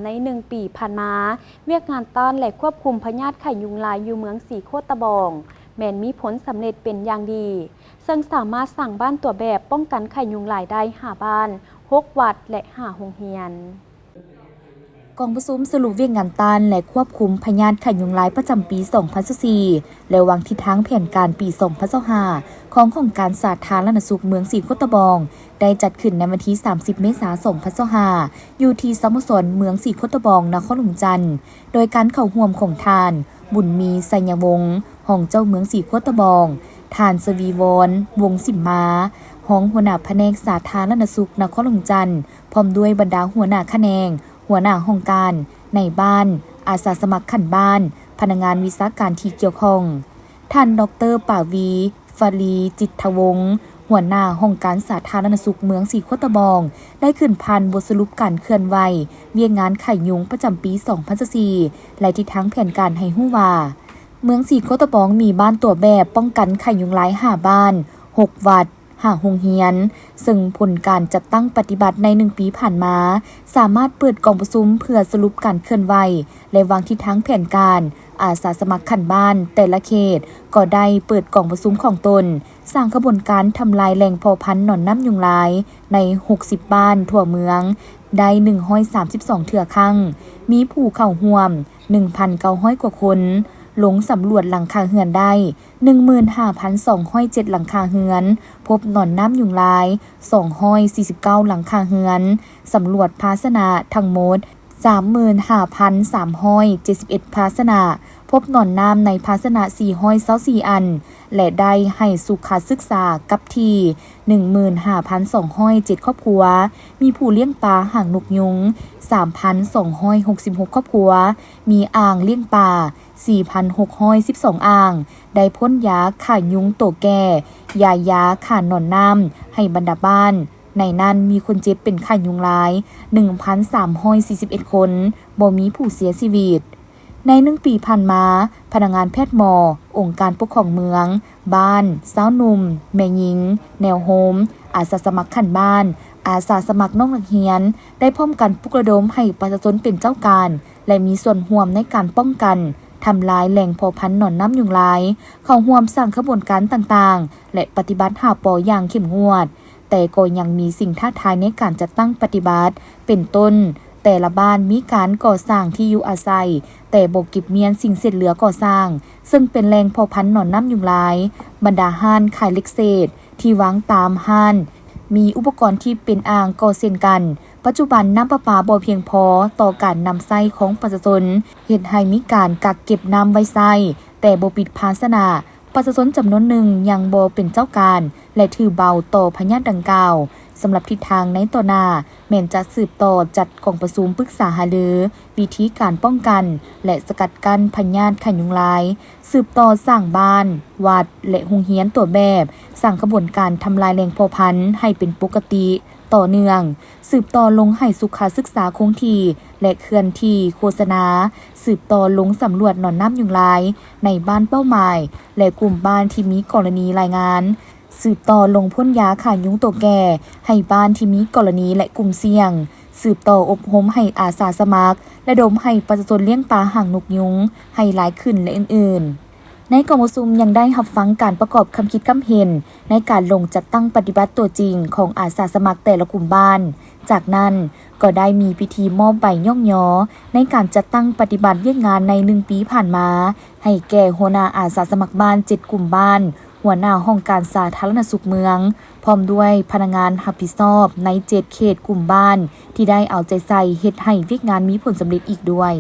ใน1 ปีผ่านมาเวียกงานต้านและควบคุมพยาธิไข้ยุงลายอยู่เมืองสีโคตะบองแม้นมีผลสำเร็จเป็นอย่างดีซึ่งสามารถสั่งบ้านตัวแบบป้องกันไข้ยุงลายได้5 บ้าน6 วัดและ5 โรงเรียนกองประชุมสรุปเวียกงานต้านและควบคุมพยาธิไข้ยุงลายประจำปี 2024 และวางทิศทางแผนการปี 2025 ขององค์การสาธารณสุขเมืองสีโคตะบองได้จัดขึ้นในวันที่ 30 เมษายน 2025 อยู่ที่สโมสรเมืองสีโคตะบองนครหลวงจันทน์โดยการเข้าร่วมของทาน บุญมีไสยวงศ์ห้องเจ้าเมืองสีโคตะบองทานสวีวรวงสิมมาห้องหัวหน้าแผนกสาธารณสุขนครหลวงจันทน์พร้อมด้วยบรรดาหัวหน้าแขนงหัวหน้าห้องการในบ้านอาสาสมัครขันบ้านพนักงานวิชาการที่เกี่ยวข้องท่านดร.ป่าวีฟารีจิตทวงศ์หัวหน้าห้องการสาธารณสุขเมืองสีโคตะบองได้ขึ้นพันบทสรุปการเคลื่อนไหวเวียกงานไข้ยุงประจำปี 2024 และทิศทางแผนการให้ฮู้ว่าเมืองสีโคตะบองมีบ้านตัวแบบป้องกันไข้ยุงลาย5 บ้าน6 วัด5 โรงเรียนซึ่งผลการจัดตั้งปฏิบัติใน1 ปีผ่านมาสามารถเปิดกองประชุมเพื่อสรุปการเคลื่อนไหวและวางทิศทางแผนการอาสาสมัครขันบ้านแต่ละเขตก็ได้เปิดกองประชุมของตนสร้างกระบวนการทำลายแหล่งเพาะพันธุ์หนอนน้ำยุงลายใน60 บ้านทั่วเมืองได้132 เทื่อครั้งมีผู้เข้าร่วม 1,900 กว่าคนลงสำรวจหลังคาเฮือนได้ 15,207 หลังคาเฮือนพบหนอนน้ำยุงลาย249 หลังคาเฮือนสำรวจภาชนะทั้งหมด 35,371 ภาชนะพบหนอนน้ำในภาชนะ424 อันและได้ให้สุขศึกษากับที่ 15,207 ครอบครัวมีผู้เลี้ยงปลาหางนกยุง 3,266 ครอบครัวมีอ่างเลี้ยงปลา 4,612 อ่างได้พ่นยาฆ่ายุงตัวแก่ยาฆ่าหนอนน้ำให้บรรดาบ้านในนั้นมีคนเจ็บเป็นไข้ยุงลาย 1,341 คนบ่มีผู้เสียชีวิตใน1 ปีผ่านมาพนักงานแพทย์หมอองค์การปกครองเมืองบ้านสาวหนุ่มแม่หญิงแนวโฮมอาสาสมัครขันบ้านอาสาสมัครน้องนักเรียนได้พร้อมกันปลุกระดมให้ประชาชนเป็นเจ้าการและมีส่วนร่วมในการป้องกันทำลายแหล่งเพาะพันธุ์หนอนน้ำยุงลายเข้าร่วมสร้างขบวนการต่างๆและปฏิบัติหาปออย่างเข้มงวดแต่ก็ยังมีสิ่งท้าทายในการจัดตั้งปฏิบัติเป็นต้นแต่ละบ้านมีการก่อสร้างที่อยู่อาศัยแต่บ่เก็บเมียนสิ่งเศษเหลือก่อสร้างซึ่งเป็นแหล่งเพาะพันธุ์หนอนน้ำยุงลายบรรดาห้านขายเล็กเศษที่วางตามห้านมีอุปกรณ์ที่เป็นอ่างก่อเช่นกันปัจจุบันน้ำประปาบ่เพียงพอต่อการนำใช้ของประชาชนเฮ็ดให้มีการกักเก็บน้ำไว้ใช้แต่บ่ปิดภาชนะประชาชนจำนวนหนึ่งยังบ่เป็นเจ้าการและถือเบาต่อพยาธิดังกล่าวสำหรับทิศทางในต่อหน้าแม่นจะสืบต่อจัดกองประชุมปรึกษาหารือวิธีการป้องกันและสกัดกั้นพยาธิไข้ยุงลายสืบต่อสร้างบ้านวัดและโรงเรียนตัวแบบสร้างกระบวนการทำลายแหล่งเพาะพันธุ์ให้เป็นปกติต่อเนื่องสืบต่อลงให้สุขศึกษาคงที่และเคลื่อนที่โฆษณาสืบต่อลงสำรวจหนอนน้ำยุงลายในบ้านเป้าหมายและกลุ่มบ้านที่มีกรณีรายงานสืบต่อลงพ่นยาฆ่ายุงตัวแก่ให้บ้านที่มีกรณีและกลุ่มเสี่ยงสืบต่ออบรมให้อาสาสมัครและดมให้ประชาชนเลี้ยงปลาหางนกยุงให้หลายขึ้นและอื่นๆในกองประชุมยังได้รับฟังการประกอบคำคิดคำเห็นในการลงจัดตั้งปฏิบัติตัวจริงของอาสาสมัครแต่ละกลุ่มบ้านจากนั้นก็ได้มีพิธีมอบใบย่องย้อในการจัดตั้งปฏิบัติเวียกงานใน1 ปีผ่านมาให้แก่หัวหน้าอาสาสมัครบ้าน7 กลุ่มบ้านหัวหน้าห้องการสาธารณสุขเมืองพร้อมด้วยพนักงานรับผิดชอบใน7 เขตกลุ่มบ้านที่ได้เอาใจใส่เฮ็ดให้เวียกงานมีผลสำเร็จอีกด้วย